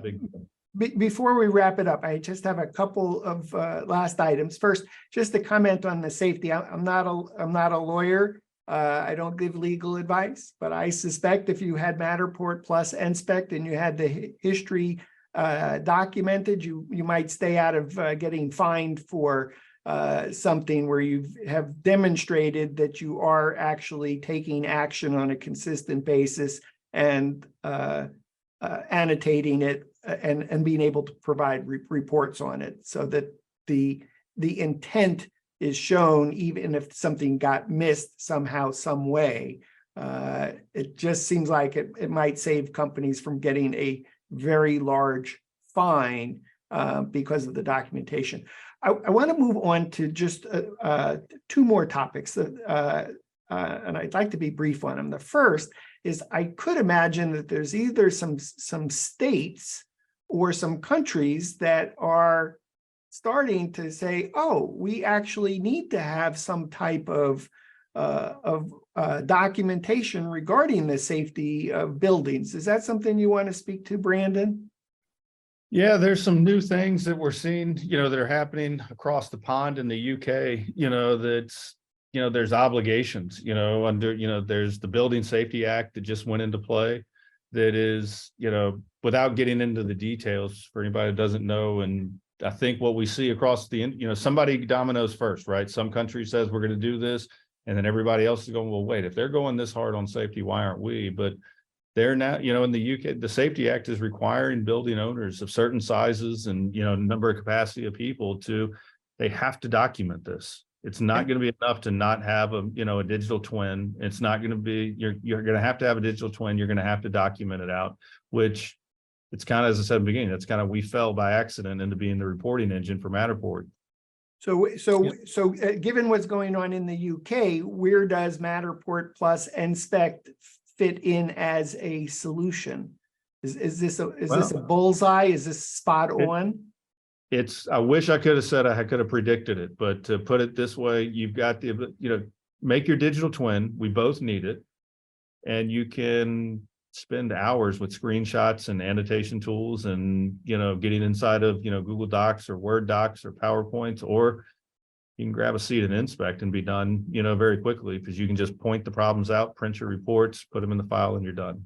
big. Before we wrap it up, I just have a couple of last items. First, just to comment on the safety. I'm not a lawyer. I don't give legal advice, but I suspect if you had Matterport plus NSPECT and you had the history documented, you might stay out of getting fined for something where you have demonstrated that you are actually taking action on a consistent basis and annotating it and being able to provide reports on it, so that the intent is shown even if something got missed somehow, some way. It just seems like it might save companies from getting a very large fine because of the documentation. I want to move on to just two more topics, and I'd like to be brief on them. The first is I could imagine that there's either some states or some countries that are starting to say, oh, we actually need to have some type of documentation regarding the safety of buildings. Is that something you want to speak to, Brandon? Yeah, there's some new things that we're seeing, that are happening across the pond in the UK, that's, there's obligations, under, there's the Building Safety Act that just went into play that is, without getting into the details for anybody that doesn't know. And I think what we see across the, somebody dominoes first, right? Some country says we're going to do this, and then everybody else is going, well, wait, if they're going this hard on safety, why aren't we? But they're now, in the UK, the Safety Act is requiring building owners of certain sizes and, number of capacity of people they have to document this. It's not going to be enough to not have a digital twin. It's not going to be, you're going to have a digital twin. You're going to have to document it out, which it's kind of, as I said in the beginning, it's kind of, we fell by accident into being the reporting engine for Matterport. So given what's going on in the UK, where does Matterport plus NSPECT fit in as a solution? Is this a bullseye? Is this spot on? I wish I could have said I could have predicted it, but to put it this way, you've got make your digital twin. We both need it. And you can spend hours with screenshots and annotation tools and, getting inside of, Google Docs or Word Docs or PowerPoints, or you can grab a seat and inspect and be done, very quickly, because you can just point the problems out, print your reports, put them in the file, and you're done.